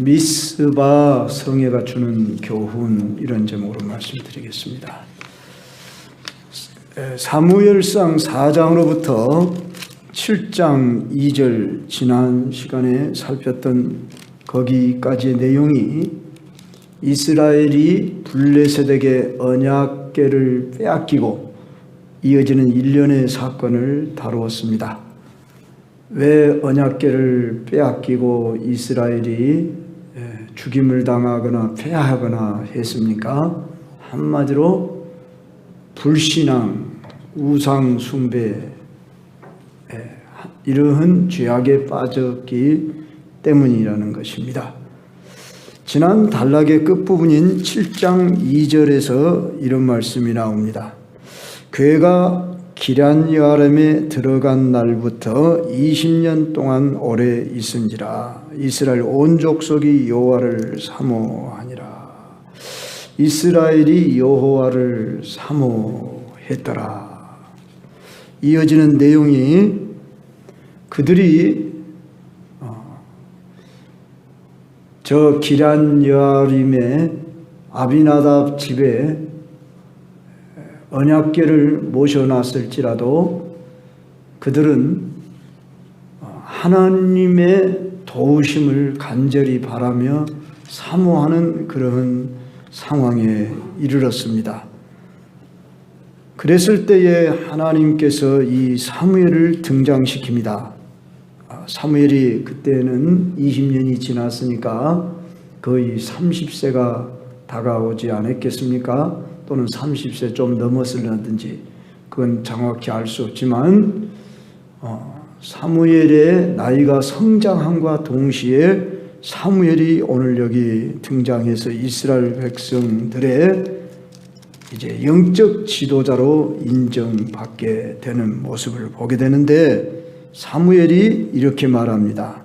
미스바 성회가 주는 교훈, 이런 제목으로 말씀드리겠습니다. 사무엘상 4장으로부터 7장 2절, 지난 시간에 살폈던 거기까지의 내용이 이스라엘이 블레셋에게 언약궤를 빼앗기고 이어지는 일련의 사건을 다루었습니다. 왜 언약궤를 빼앗기고 이스라엘이 죽임을 당하거나 패하거나 했습니까? 한마디로 불신앙, 우상 숭배, 이러한 죄악에 빠졌기 때문이라는 것입니다. 지난 단락의 끝부분인 7장 2절에서 이런 말씀이 나옵니다. 궤가 기럇여아림에 들어간 날부터 20년 동안 오래 있은지라. 이스라엘 온 족속이 여호와를 사모하니라. 이스라엘이 여호와를 사모했더라. 이어지는 내용이 그들이 저 기럇여아림의 아비나답 집에 언약궤를 모셔놨을지라도 그들은 하나님의 도우심을 간절히 바라며 사모하는 그런 상황에 이르렀습니다. 그랬을 때에 하나님께서 이 사무엘을 등장시킵니다. 사무엘이 그때는 20년이 지났으니까 거의 30세가 다가오지 않았겠습니까? 또는 30세 좀 넘었을는지 그건 정확히 알 수 없지만 사무엘의 나이가 성장함과 동시에 사무엘이 오늘 여기 등장해서 이스라엘 백성들의 이제 영적 지도자로 인정받게 되는 모습을 보게 되는데, 사무엘이 이렇게 말합니다.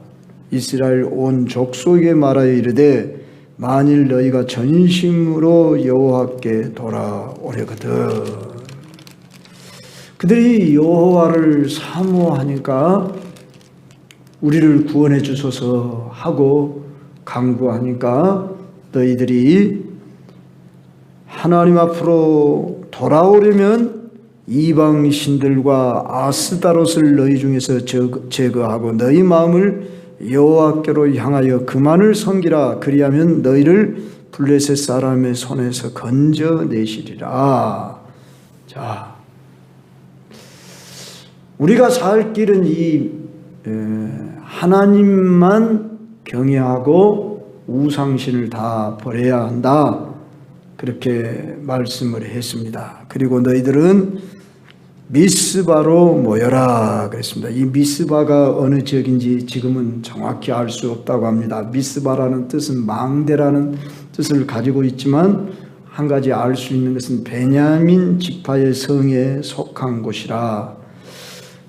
이스라엘 온 족속에게 말하여 이르되 만일 너희가 전심으로 여호와께 돌아오려거든. 그들이 여호와를 사모하니까 우리를 구원해 주소서 하고 간구하니까 너희들이 하나님 앞으로 돌아오려면 이방 신들과 아스다롯을 너희 중에서 제거하고 너희 마음을 여호와께로 향하여 그만을 섬기라. 그리하면 너희를 블레셋 사람의 손에서 건져내시리라. 자, 우리가 살 길은 이 하나님만 경외하고 우상신을 다 버려야 한다. 그렇게 말씀을 했습니다. 그리고 너희들은 미스바로 모여라 그랬습니다. 이 미스바가 어느 지역인지 지금은 정확히 알 수 없다고 합니다. 미스바라는 뜻은 망대라는 뜻을 가지고 있지만 한 가지 알 수 있는 것은 베냐민 지파의 성에 속한 곳이라.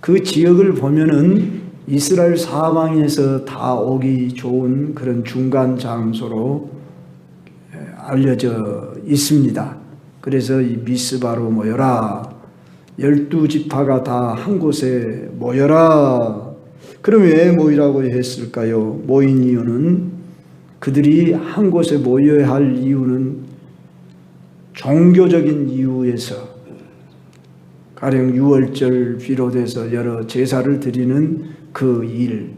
그 지역을 보면은 이스라엘 사방에서 다 오기 좋은 그런 중간 장소로 알려져 있습니다. 그래서 이 미스바로 모여라. 12지파가 다 한 곳에 모여라. 그럼 왜 모이라고 했을까요? 모인 이유는, 그들이 한 곳에 모여야 할 이유는 종교적인 이유에서, 가령 유월절 비롯해서 여러 제사를 드리는 그 일,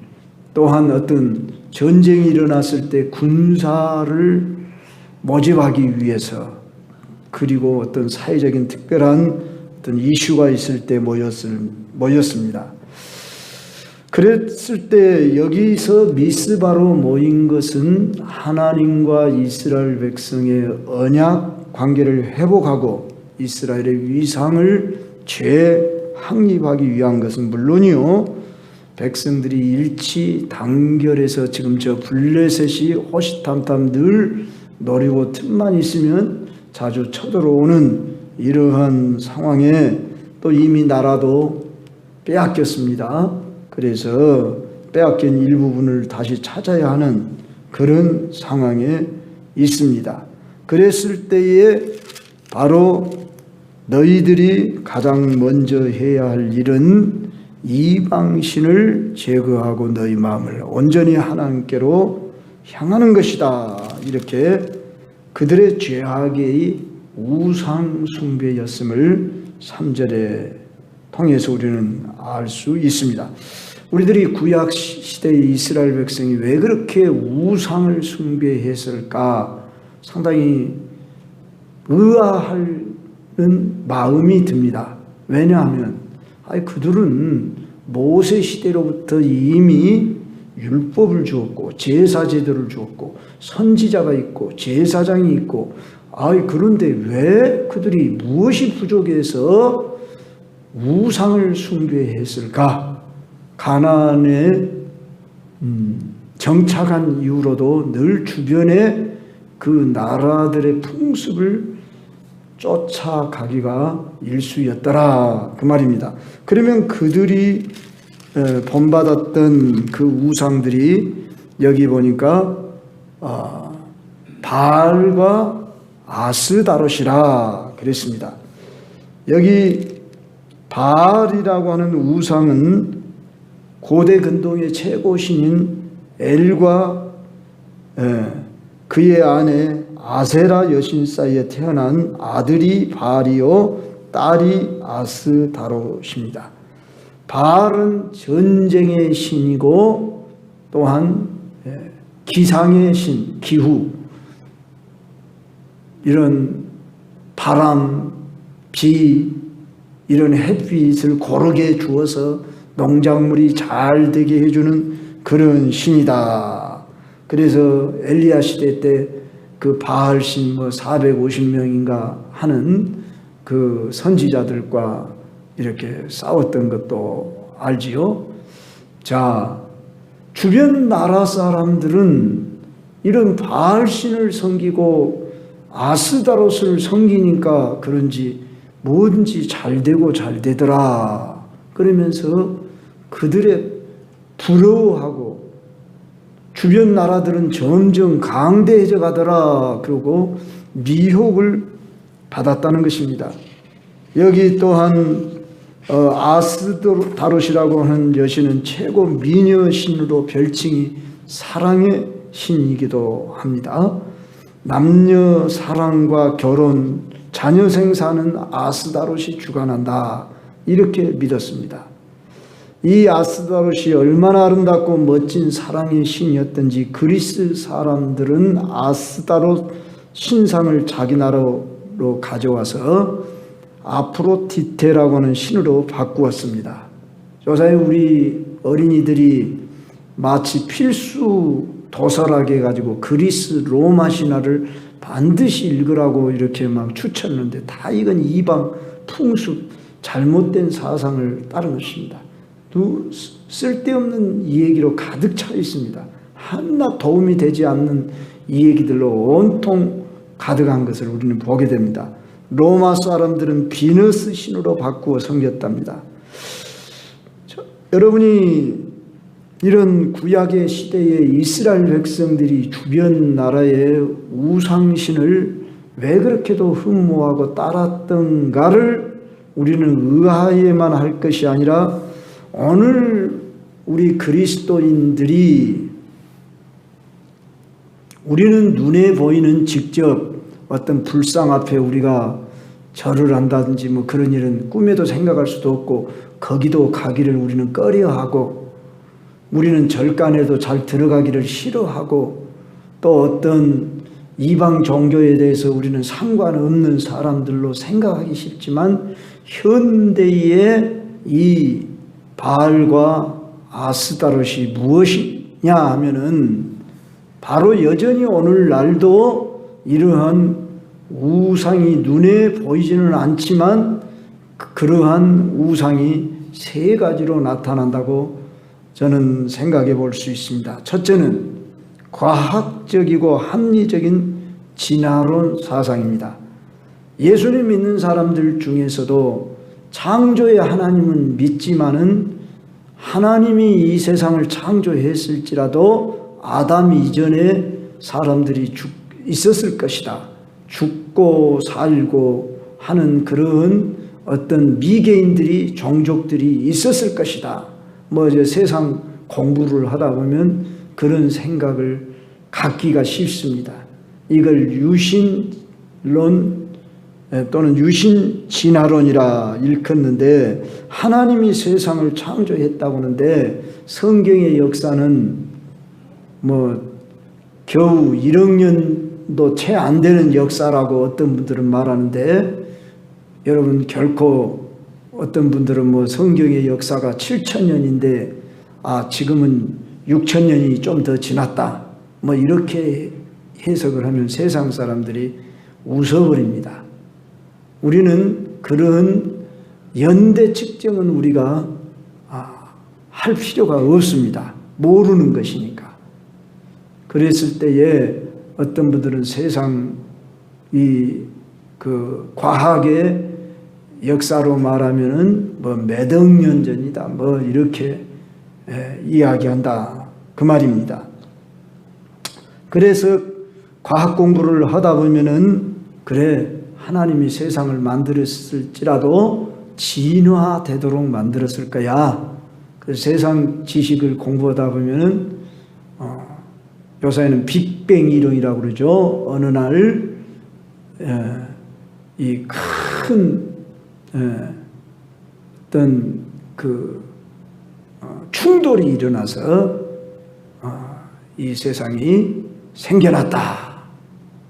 또한 어떤 전쟁이 일어났을 때 군사를 모집하기 위해서, 그리고 어떤 사회적인 특별한 어떤 이슈가 있을 때 모였습니다. 그랬을 때 여기서 미스바로 모인 것은 하나님과 이스라엘 백성의 언약 관계를 회복하고 이스라엘의 위상을 재확립하기 위한 것은 물론이요, 백성들이 일치 단결해서 지금 저 블레셋이 호시탐탐 늘 노리고 틈만 있으면 자주 쳐들어오는 이러한 상황에 또 이미 나라도 빼앗겼습니다. 그래서 빼앗긴 일부분을 다시 찾아야 하는 그런 상황에 있습니다. 그랬을 때에 바로 너희들이 가장 먼저 해야 할 일은 이방신을 제거하고 너희 마음을 온전히 하나님께로 향하는 것이다. 이렇게 그들의 죄악의 우상 숭배였음을 3절에 통해서 우리는 알 수 있습니다. 우리들이 구약 시대의 이스라엘 백성이 왜 그렇게 우상을 숭배했을까 상당히 의아하는 마음이 듭니다. 왜냐하면 그들은 모세 시대로부터 이미 율법을 주었고 제사 제도를 주었고 선지자가 있고 제사장이 있고 그런데 왜 그들이 무엇이 부족해서 우상을 숭배했을까? 가나안에 정착한 이후로도 늘 주변에 그 나라들의 풍습을 쫓아가기가 일쑤였더라 그 말입니다. 그러면 그들이 본받았던 그 우상들이 여기 보니까 바알과 아스다롯이라 그랬습니다. 여기 바알이라고 하는 우상은 고대 근동의 최고 신인 엘과 그의 아내 아세라 여신 사이에 태어난 아들이 바알이요 딸이 아스다롯입니다. 바알은 전쟁의 신이고 또한 기상의 신, 기후, 이런 바람, 비, 이런 햇빛을 고르게 주어서 농작물이 잘 되게 해주는 그런 신이다. 그래서 엘리야 시대 때 그 바알 신 450명인가 하는 그 선지자들과 이렇게 싸웠던 것도 알지요. 자, 주변 나라 사람들은 이런 바알 신을 섬기고 아스다롯을 섬기니까 그런지 뭐든지 잘 되고 잘 되더라. 그러면서 그들의 부러워하고 주변 나라들은 점점 강대해져 가더라. 그러고 미혹을 받았다는 것입니다. 여기 또한 아스다롯이라고 하는 여신은 최고 미녀 신으로 별칭이 사랑의 신이기도 합니다. 남녀 사랑과 결혼, 자녀 생사는 아스다롯이 주관한다. 이렇게 믿었습니다. 이 아스다롯이 얼마나 아름답고 멋진 사랑의 신이었던지 그리스 사람들은 아스다롯 신상을 자기 나라로 가져와서 아프로디테라고 하는 신으로 바꾸었습니다. 요새 우리 어린이들이 마치 필수 도서라게 해가지고 그리스 로마 신화를 반드시 읽으라고 이렇게 막 추천하는데 다 이건 이방 풍습 잘못된 사상을 따른 것입니다. 쓸데없는 이 얘기로 가득 차 있습니다. 하나 도움이 되지 않는 이 얘기들로 온통 가득한 것을 우리는 보게 됩니다. 로마 사람들은 비너스 신으로 바꾸어 섬겼답니다. 여러분이 이런 구약의 시대에 이스라엘 백성들이 주변 나라의 우상신을 왜 그렇게도 흠모하고 따랐던가를 우리는 의아해만 할 것이 아니라 오늘 우리 그리스도인들이 우리는 눈에 보이는 직접 어떤 불상 앞에 우리가 절을 한다든지 그런 일은 꿈에도 생각할 수도 없고 거기도 가기를 우리는 꺼려하고 우리는 절간에도 잘 들어가기를 싫어하고 또 어떤 이방 종교에 대해서 우리는 상관없는 사람들로 생각하기 쉽지만 현대의 이 바알과 아스다롯이 무엇이냐 하면은 바로 여전히 오늘날도 이러한 우상이 눈에 보이지는 않지만 그러한 우상이 세 가지로 나타난다고 저는 생각해 볼 수 있습니다. 첫째는 과학적이고 합리적인 진화론 사상입니다. 예수님 믿는 사람들 중에서도 창조의 하나님은 믿지만은 하나님이 이 세상을 창조했을지라도 아담 이전에 사람들이 있었을 것이다. 죽고 살고 하는 그런 어떤 미개인들이 종족들이 있었을 것이다. 이제 세상 공부를 하다 보면 그런 생각을 갖기가 쉽습니다. 이걸 유신론 또는 유신진화론이라 일컫는데, 하나님이 세상을 창조했다고 하는데 성경의 역사는 겨우 1억 년도 채 안 되는 역사라고 어떤 분들은 말하는데, 여러분 결코 어떤 분들은 성경의 역사가 7,000년인데 지금은 6,000년이 좀 더 지났다 이렇게 해석을 하면 세상 사람들이 웃어버립니다. 우리는 그런 연대 측정은 우리가 할 필요가 없습니다. 모르는 것이니까. 그랬을 때에 어떤 분들은 세상 그 과학의 역사로 말하면은 몇 억 년 전이다 이렇게 이야기한다 그 말입니다. 그래서 과학 공부를 하다 보면은 그래, 하나님이 세상을 만들었을지라도 진화되도록 만들었을 거야. 그래서 세상 지식을 공부하다 보면은 요새는 빅뱅 이론이라고 그러죠. 어느 날 이 큰 어떤 그 충돌이 일어나서 이 세상이 생겨났다.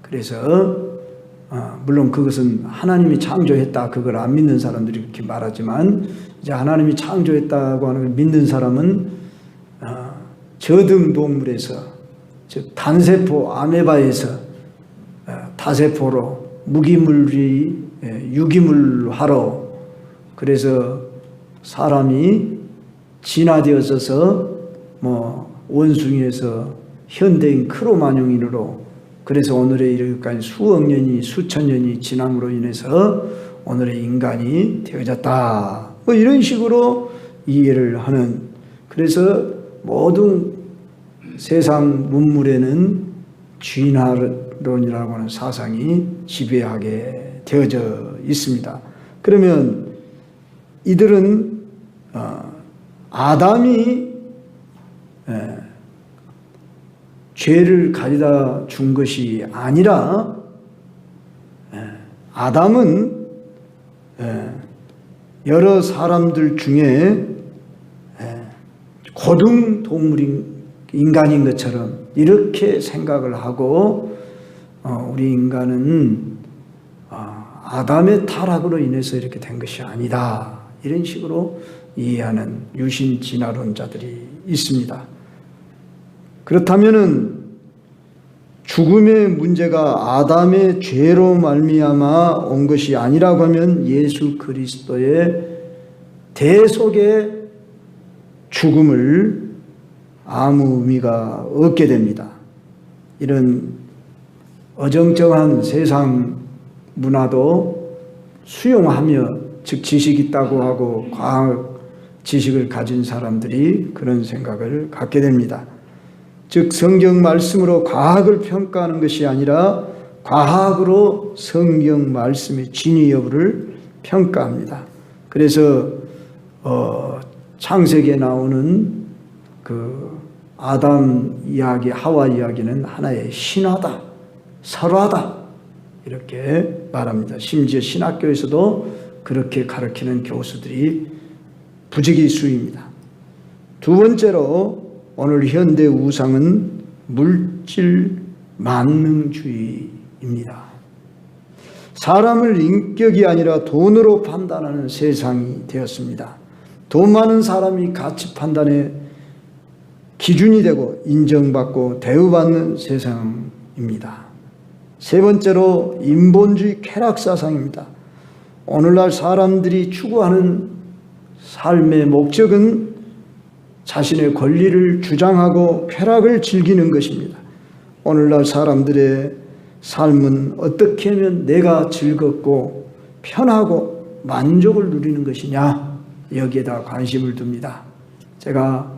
그래서 물론 그것은 하나님이 창조했다 그걸 안 믿는 사람들이 그렇게 말하지만, 이제 하나님이 창조했다고 하는 걸 믿는 사람은 저등동물에서, 즉 단세포 아메바에서 다세포로, 무기물이 유기물화로, 그래서 사람이 진화되어서 원숭이에서 현대인 크로마뇽인으로, 그래서 오늘에 이르기까지 수억 년이 수천 년이 지남으로 인해서 오늘의 인간이 되어졌다. 이런 식으로 이해를 하는, 그래서 모든 세상 문물에는 진화론이라고 하는 사상이 지배하게 되어져 있습니다. 그러면 이들은 아담이 죄를 가져다 준 것이 아니라, 아담은 여러 사람들 중에 고등 동물인 인간인 것처럼 이렇게 생각을 하고, 우리 인간은 아담의 타락으로 인해서 이렇게 된 것이 아니다, 이런 식으로 이해하는 유신진화론자들이 있습니다. 그렇다면은 죽음의 문제가 아담의 죄로 말미암아 온 것이 아니라고 하면 예수 그리스도의 대속의 죽음을 아무 의미가 없게 됩니다. 이런 어정쩡한 세상 문화도 수용하며, 즉 지식 있다고 하고 과학 지식을 가진 사람들이 그런 생각을 갖게 됩니다. 즉 성경 말씀으로 과학을 평가하는 것이 아니라 과학으로 성경 말씀의 진위 여부를 평가합니다. 그래서 창세기에 나오는 그 아담 이야기, 하와 이야기는 하나의 신화다, 설화다, 이렇게 말합니다. 심지어 신학교에서도 그렇게 가르치는 교수들이 부지기수입니다. 두 번째로 오늘 현대 우상은 물질 만능주의입니다. 사람을 인격이 아니라 돈으로 판단하는 세상이 되었습니다. 돈 많은 사람이 가치 판단의 기준이 되고 인정받고 대우받는 세상입니다. 세 번째로 인본주의 쾌락사상입니다. 오늘날 사람들이 추구하는 삶의 목적은 자신의 권리를 주장하고 쾌락을 즐기는 것입니다. 오늘날 사람들의 삶은 어떻게 하면 내가 즐겁고 편하고 만족을 누리는 것이냐, 여기에다 관심을 둡니다. 제가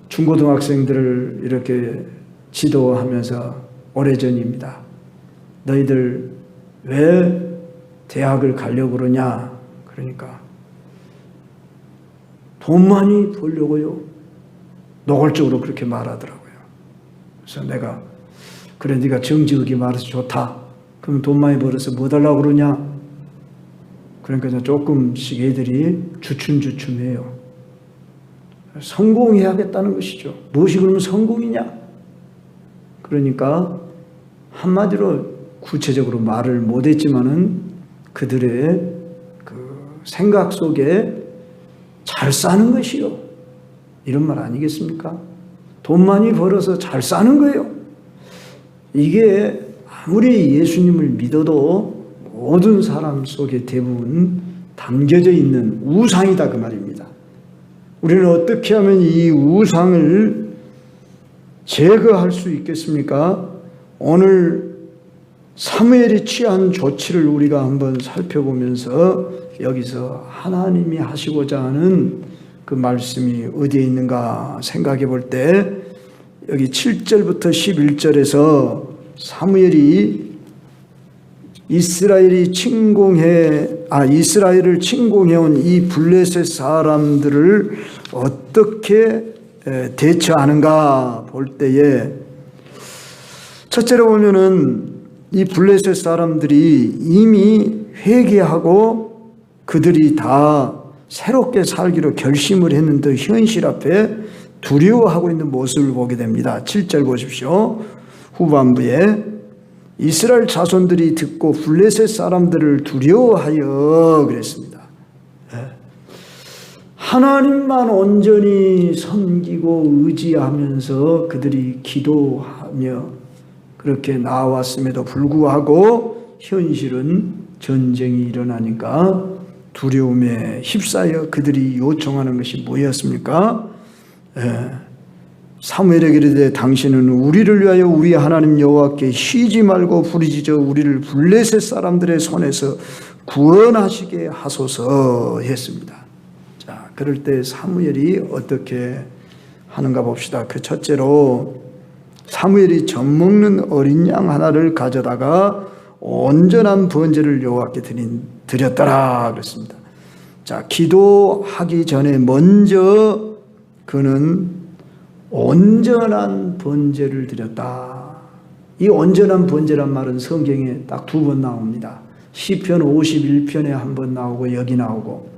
중고등학생들을 이렇게 지도하면서 오래전입니다. 너희들 왜 대학을 가려고 그러냐? 그러니까 돈 많이 벌려고요. 노골적으로 그렇게 말하더라고요. 그래서 내가 그래 네가 정직하게 말해서 좋다. 그럼 돈 많이 벌어서 뭐 달라고 그러냐? 그러니까 조금씩 애들이 주춤주춤해요. 성공해야겠다는 것이죠. 무엇이 그러면 성공이냐? 그러니까 한마디로 구체적으로 말을 못했지만은 그들의 그 생각 속에 잘 사는 것이요. 이런 말 아니겠습니까? 돈 많이 벌어서 잘 사는 거예요. 이게 아무리 예수님을 믿어도 모든 사람 속에 대부분 담겨져 있는 우상이다 그 말입니다. 우리는 어떻게 하면 이 우상을 제거할 수 있겠습니까? 오늘 사무엘이 취한 조치를 우리가 한번 살펴보면서 여기서 하나님이 하시고자 하는 그 말씀이 어디에 있는가 생각해 볼 때 여기 7절부터 11절에서 사무엘이 이스라엘을 침공해온 이 블레셋 사람들을 어떻게 대처하는가 볼 때에 첫째로 보면은 이 블레셋 사람들이 이미 회개하고 그들이 다 새롭게 살기로 결심을 했는데 현실 앞에 두려워하고 있는 모습을 보게 됩니다. 7절 보십시오. 후반부에 이스라엘 자손들이 듣고 블레셋 사람들을 두려워하여 그랬습니다. 하나님만 온전히 섬기고 의지하면서 그들이 기도하며 그렇게 나왔음에도 불구하고 현실은 전쟁이 일어나니까 두려움에 휩싸여 그들이 요청하는 것이 뭐였습니까? 사무엘에게 이르되 당신은 우리를 위하여 우리 하나님 여호와께 쉬지 말고 부르짖어 우리를 블레셋 사람들의 손에서 구원하시게 하소서 했습니다. 자, 그럴 때 사무엘이 어떻게 하는가 봅시다. 그 첫째로 사무엘이 젖먹는 어린 양 하나를 가져다가 온전한 번제를 여호와께 드렸더라 그랬습니다. 자, 기도하기 전에 먼저 그는 온전한 번제를 드렸다. 이 온전한 번제란 말은 성경에 딱 2번 나옵니다. 시편 51편에 한 번 나오고 여기 나오고.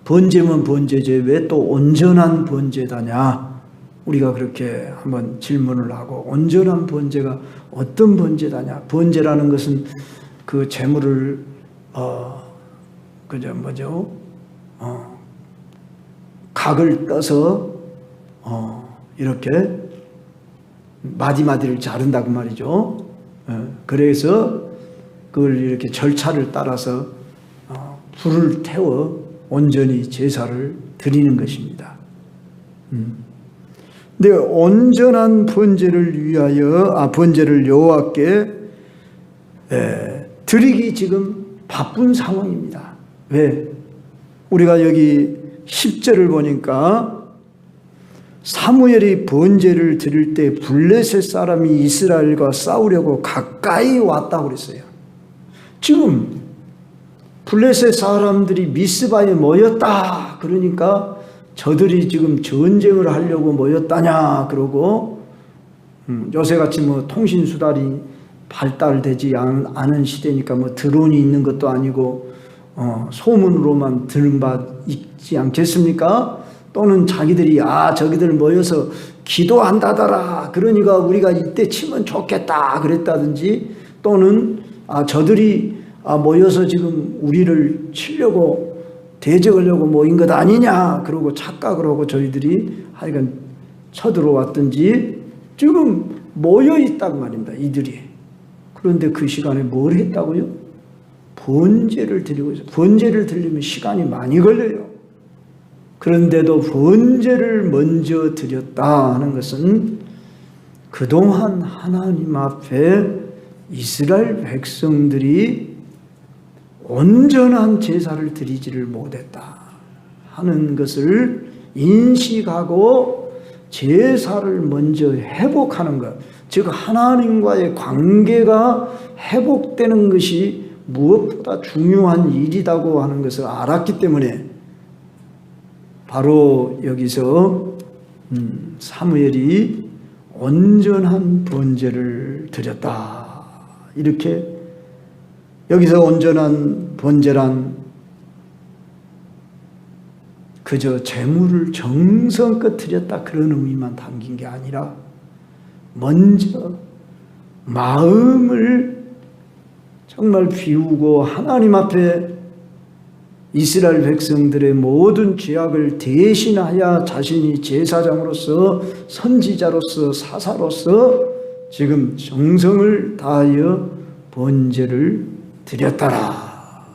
번제면 번제지 왜 또 온전한 번제다냐? 우리가 그렇게 한번 질문을 하고 온전한 번제가 어떤 번제다냐? 번제라는 것은 그 제물을 각을 떠서 이렇게 마디마디를 자른다고 말이죠. 그래서 그걸 이렇게 절차를 따라서 불을 태워 온전히 제사를 드리는 것입니다. 근데 온전한 번제를 여호와께 드리기 지금 바쁜 상황입니다. 왜? 우리가 여기 10절을 보니까 사무엘이 번제를 드릴 때 블레셋 사람이 이스라엘과 싸우려고 가까이 왔다고 그랬어요. 지금 블레셋 사람들이 미스바에 모였다. 그러니까 저들이 지금 전쟁을 하려고 모였다냐 그러고 요새같이 뭐 통신수단이 발달되지 않은 시대니까 뭐 드론이 있는 것도 아니고 소문으로만 들은 바 있지 않겠습니까? 또는 자기들이 저기들 모여서 기도한다더라. 그러니까 우리가 이때 치면 좋겠다 그랬다든지 또는 저들이 모여서 지금 우리를 치려고 대적하려고 모인 것 아니냐 그러고 착각을 하고 저희들이 하여간 쳐들어왔든지 지금 모여 있단 말입니다. 이들이. 그런데 그 시간에 뭘 했다고요? 번제를 드리고 있어요. 번제를 드리려면 시간이 많이 걸려요. 그런데도 번제를 먼저 드렸다 하는 것은 그동안 하나님 앞에 이스라엘 백성들이 온전한 제사를 드리지를 못했다 하는 것을 인식하고 제사를 먼저 회복하는 것, 즉 하나님과의 관계가 회복되는 것이 무엇보다 중요한 일이라고 하는 것을 알았기 때문에 바로 여기서 사무엘이 온전한 번제를 드렸다. 이렇게 여기서 온전한 번제란 그저 재물을 정성껏 드렸다 그런 의미만 담긴 게 아니라 먼저 마음을 정말 비우고 하나님 앞에 이스라엘 백성들의 모든 죄악을 대신하여 자신이 제사장으로서 선지자로서 사사로서 지금 정성을 다하여 번제를 드렸더라.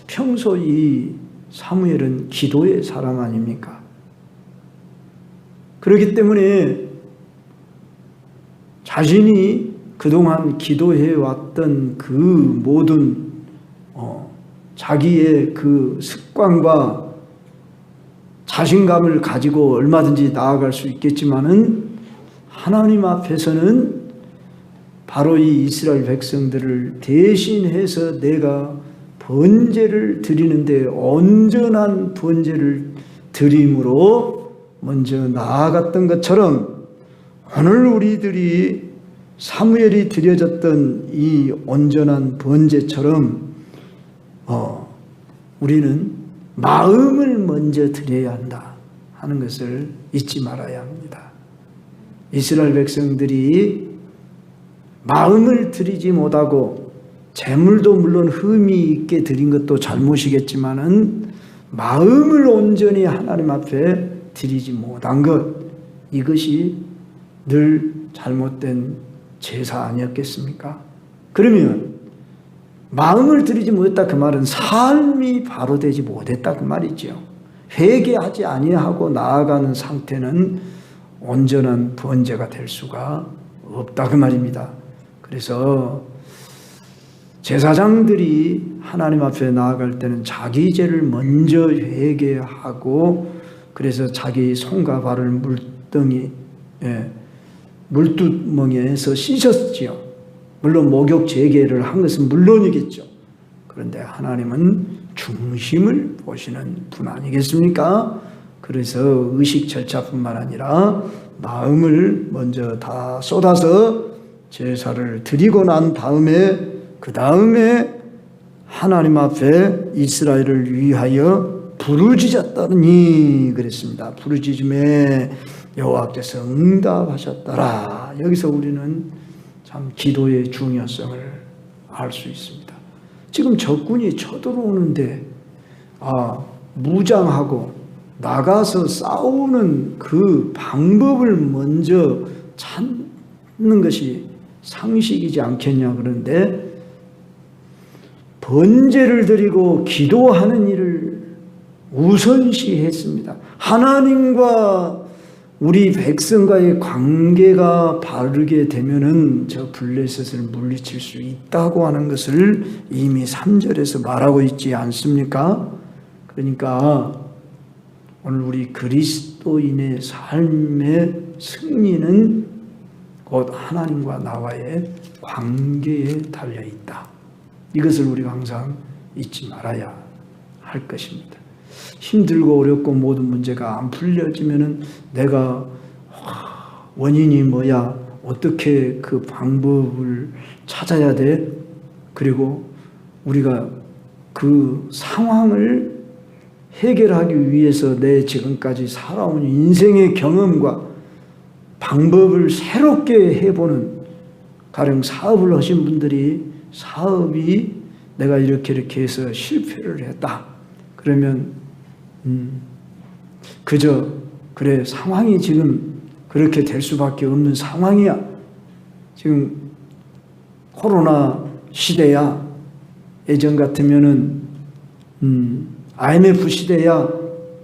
평소 이 사무엘은 기도의 사람 아닙니까? 그렇기 때문에 자신이 그동안 기도해왔던 그 모든 자기의 그 습관과 자신감을 가지고 얼마든지 나아갈 수 있겠지만은 하나님 앞에서는 바로 이 이스라엘 백성들을 대신해서 내가 번제를 드리는데 온전한 번제를 드림으로 먼저 나아갔던 것처럼 오늘 우리들이 사무엘이 드려졌던 이 온전한 번제처럼 우리는 마음을 먼저 드려야 한다 하는 것을 잊지 말아야 합니다. 이스라엘 백성들이 마음을 드리지 못하고 재물도 물론 흠이 있게 드린 것도 잘못이겠지만은 마음을 온전히 하나님 앞에 드리지 못한 것, 이것이 늘 잘못된 제사 아니었겠습니까? 그러면 마음을 드리지 못했다 그 말은 삶이 바로 되지 못했다 그 말이죠. 회개하지 아니하고 나아가는 상태는 온전한 번제가 될 수가 없다 그 말입니다. 그래서 제사장들이 하나님 앞에 나아갈 때는 자기 죄를 먼저 회개하고 그래서 자기 손과 발을 물두멍에서 씻었지요. 물론 목욕 재개를 한 것은 물론이겠죠. 그런데 하나님은 중심을 보시는 분 아니겠습니까? 그래서 의식 절차뿐만 아니라 마음을 먼저 다 쏟아서 제사를 드리고 난 다음에 그 다음에 하나님 앞에 이스라엘을 위하여 부르짖었더니 그랬습니다. 부르짖음에 여호와께서 응답하셨더라. 여기서 우리는 참 기도의 중요성을 알 수 있습니다. 지금 적군이 쳐들어오는데 무장하고 나가서 싸우는 그 방법을 먼저 찾는 것이 상식이지 않겠냐. 그런데 번제를 드리고 기도하는 일을 우선시했습니다. 하나님과 우리 백성과의 관계가 바르게 되면은 저 블레셋을 물리칠 수 있다고 하는 것을 이미 3절에서 말하고 있지 않습니까? 그러니까 오늘 우리 그리스도인의 삶의 승리는 곧 하나님과 나와의 관계에 달려 있다. 이것을 우리가 항상 잊지 말아야 할 것입니다. 힘들고 어렵고 모든 문제가 안 풀려지면은 내가 원인이 뭐야? 어떻게 그 방법을 찾아야 돼? 그리고 우리가 그 상황을 해결하기 위해서 내 지금까지 살아온 인생의 경험과 방법을 새롭게 해보는, 가령 사업을 하신 분들이 사업이 내가 이렇게 해서 실패를 했다. 그러면 그저 그래 상황이 지금 그렇게 될 수밖에 없는 상황이야. 지금 코로나 시대야. 예전 같으면은 IMF 시대야.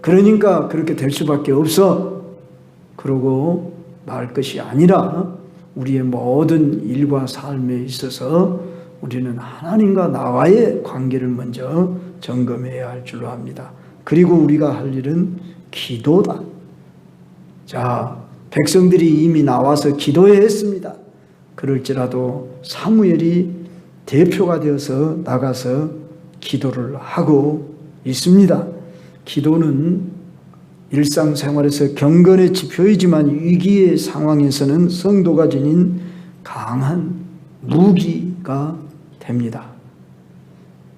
그러니까 그렇게 될 수밖에 없어. 그러고 말 것이 아니라 우리의 모든 일과 삶에 있어서 우리는 하나님과 나와의 관계를 먼저 점검해야 할 줄로 압니다. 그리고 우리가 할 일은 기도다. 자, 백성들이 이미 나와서 기도해야 했습니다. 그럴지라도 사무엘이 대표가 되어서 나가서 기도를 하고 있습니다. 기도는 일상생활에서 경건의 지표이지만 위기의 상황에서는 성도가 지닌 강한 무기가 됩니다.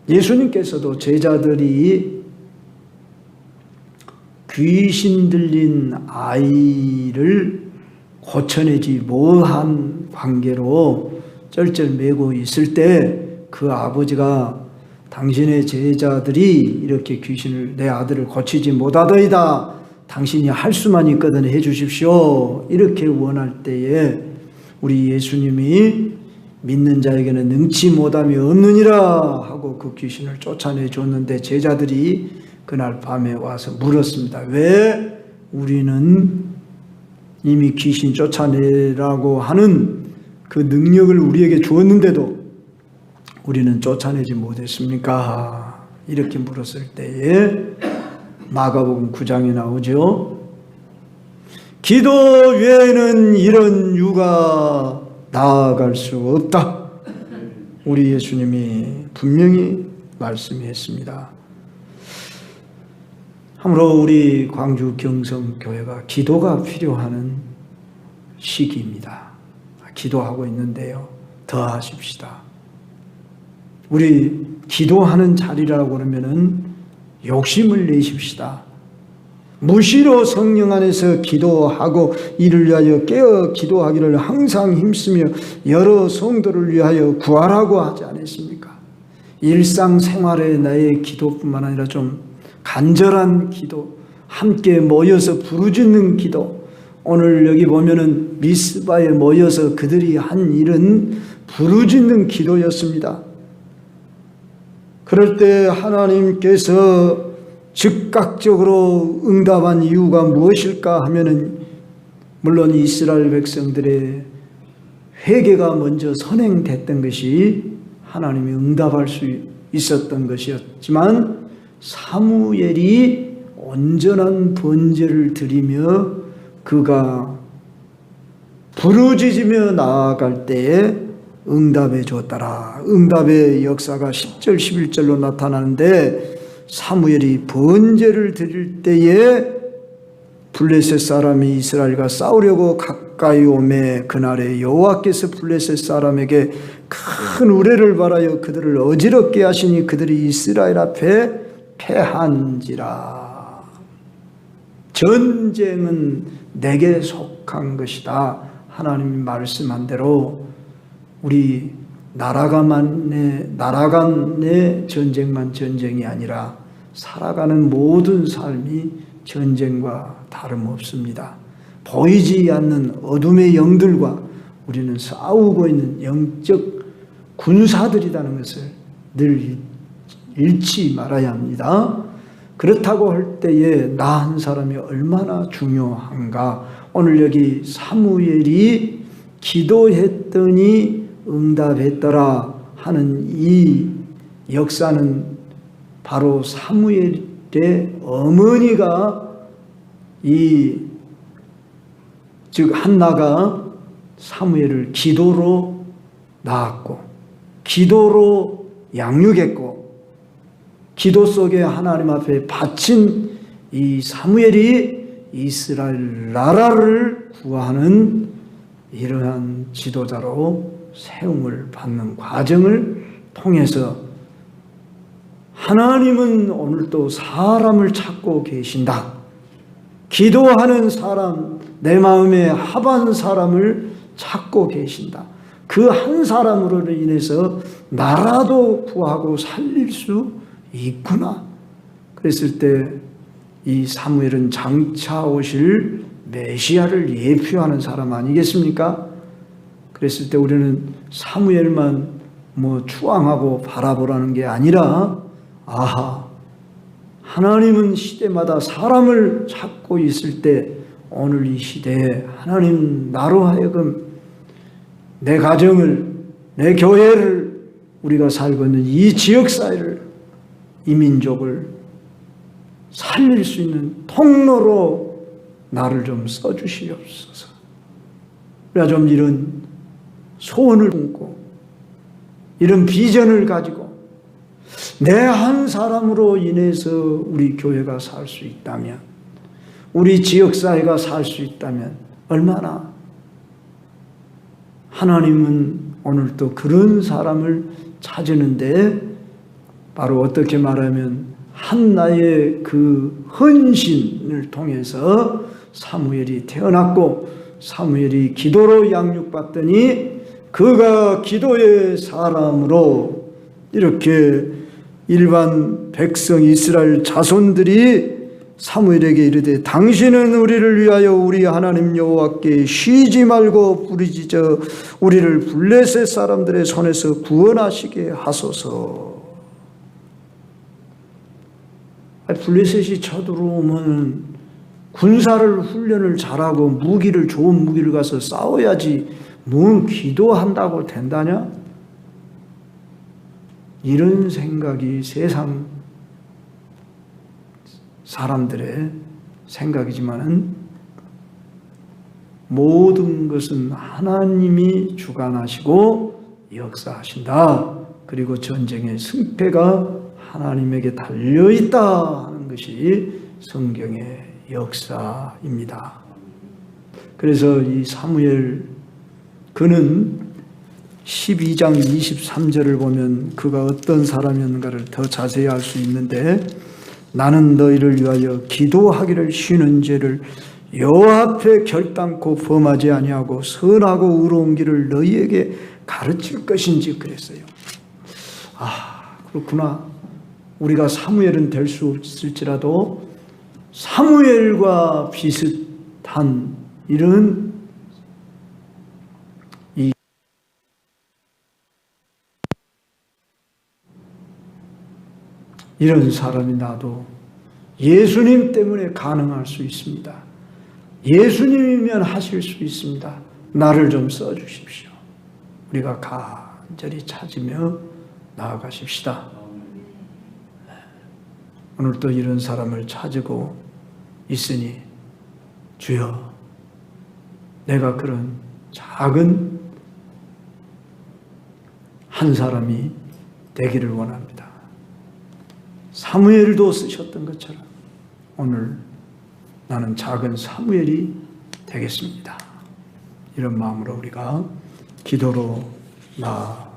예수님께서도 제자들이 귀신 들린 아이를 고쳐내지 못한 관계로 쩔쩔매고 있을 때 그 아버지가 당신의 제자들이 이렇게 귀신을 내 아들을 고치지 못하더이다. 당신이 할 수만 있거든 해주십시오. 이렇게 원할 때에 우리 예수님이 믿는 자에게는 능치 못함이 없느니라 하고 그 귀신을 쫓아내 줬는데 제자들이 그날 밤에 와서 물었습니다. 왜 우리는 이미 귀신 쫓아내라고 하는 그 능력을 우리에게 주었는데도 우리는 쫓아내지 못했습니까? 이렇게 물었을 때에 마가복음 9장에 나오죠. 기도 외에는 이런 유가 나아갈 수 없다. 우리 예수님이 분명히 말씀했습니다. 함으로 우리 광주 경성교회가 기도가 필요한 시기입니다. 기도하고 있는데요. 더 하십시다. 우리 기도하는 자리라고 그러면은 욕심을 내십시다. 무시로 성령 안에서 기도하고 이를 위하여 깨어 기도하기를 항상 힘쓰며 여러 성도를 위하여 구하라고 하지 않았습니까? 일상생활에 나의 기도뿐만 아니라 좀 간절한 기도, 함께 모여서 부르짖는 기도. 오늘 여기 보면은 미스바에 모여서 그들이 한 일은 부르짖는 기도였습니다. 그럴 때 하나님께서 즉각적으로 응답한 이유가 무엇일까 하면은 물론 이스라엘 백성들의 회개가 먼저 선행됐던 것이 하나님이 응답할 수 있었던 것이었지만 사무엘이 온전한 번제를 드리며 그가 부르짖으며 나아갈 때에 응답해 줬더라. 응답의 역사가 10절 11절로 나타나는데 사무엘이 번제를 드릴 때에 블레셋 사람이 이스라엘과 싸우려고 가까이 오매 그날에 여호와께서 블레셋 사람에게 큰 우레를 발하여 그들을 어지럽게 하시니 그들이 이스라엘 앞에 패한지라. 전쟁은 내게 속한 것이다. 하나님이 말씀한 대로 우리 나라 간의 전쟁만 전쟁이 아니라 살아가는 모든 삶이 전쟁과 다름없습니다. 보이지 않는 어둠의 영들과 우리는 싸우고 있는 영적 군사들이라는 것을 늘 잃지 말아야 합니다. 그렇다고 할 때에 나 한 사람이 얼마나 중요한가. 오늘 여기 사무엘이 기도했더니 응답했더라 하는 이 역사는 바로 사무엘의 어머니가 즉 한나가 사무엘을 기도로 낳았고 기도로 양육했고 기도 속에 하나님 앞에 바친 이 사무엘이 이스라엘 나라를 구하는 이러한 지도자로 세움을 받는 과정을 통해서 하나님은 오늘도 사람을 찾고 계신다. 기도하는 사람, 내 마음에 합한 사람을 찾고 계신다. 그 한 사람으로 인해서 나라도 구하고 살릴 수 있구나. 그랬을 때 이 사무엘은 장차 오실 메시아를 예표하는 사람 아니겠습니까? 그랬을 때 우리는 사무엘만 추앙하고 바라보라는 게 아니라 아하, 하나님은 시대마다 사람을 찾고 있을 때 오늘 이 시대에 하나님 나로 하여금 내 가정을, 내 교회를, 우리가 살고 있는 이 지역사회를, 이 민족을 살릴 수 있는 통로로 나를 좀 써주시옵소서. 우리가 좀 이런 소원을 품고 이런 비전을 가지고 내 한 사람으로 인해서 우리 교회가 살 수 있다면 우리 지역사회가 살 수 있다면 얼마나 하나님은 오늘 또 그런 사람을 찾으는데 바로 어떻게 말하면 한나의 그 헌신을 통해서 사무엘이 태어났고 사무엘이 기도로 양육받더니 그가 기도의 사람으로 이렇게 일반 백성 이스라엘 자손들이 사무엘에게 이르되 당신은 우리를 위하여 우리 하나님 여호와께 쉬지 말고 부르짖어 우리를 블레셋 사람들의 손에서 구원하시게 하소서. 블레셋이 쳐들어오면 군사를 훈련을 잘하고 무기를 좋은 무기를 가서 싸워야지 뭔 기도한다고 된다냐? 이런 생각이 세상 사람들의 생각이지만은 모든 것은 하나님이 주관하시고 역사하신다. 그리고 전쟁의 승패가 하나님에게 달려있다 하는 것이 성경의 역사입니다. 그래서 이 사무엘 그는 12장 23절을 보면 그가 어떤 사람이었는가를 더 자세히 알 수 있는데 나는 너희를 위하여 기도하기를 쉬는 죄를 여호와 앞에 결단코 범하지 아니하고 선하고 의로운 길을 너희에게 가르칠 것인지 그랬어요. 아, 그렇구나. 우리가 사무엘은 될 수 없을지라도 사무엘과 비슷한 이런 사람이 나도 예수님 때문에 가능할 수 있습니다. 예수님이면 하실 수 있습니다. 나를 좀 써주십시오. 우리가 간절히 찾으며 나아가십시다. 오늘 또 이런 사람을 찾고 있으니 주여 내가 그런 작은 한 사람이 되기를 원합니다. 사무엘도 쓰셨던 것처럼 오늘 나는 작은 사무엘이 되겠습니다. 이런 마음으로 우리가 기도로 나아갑니다.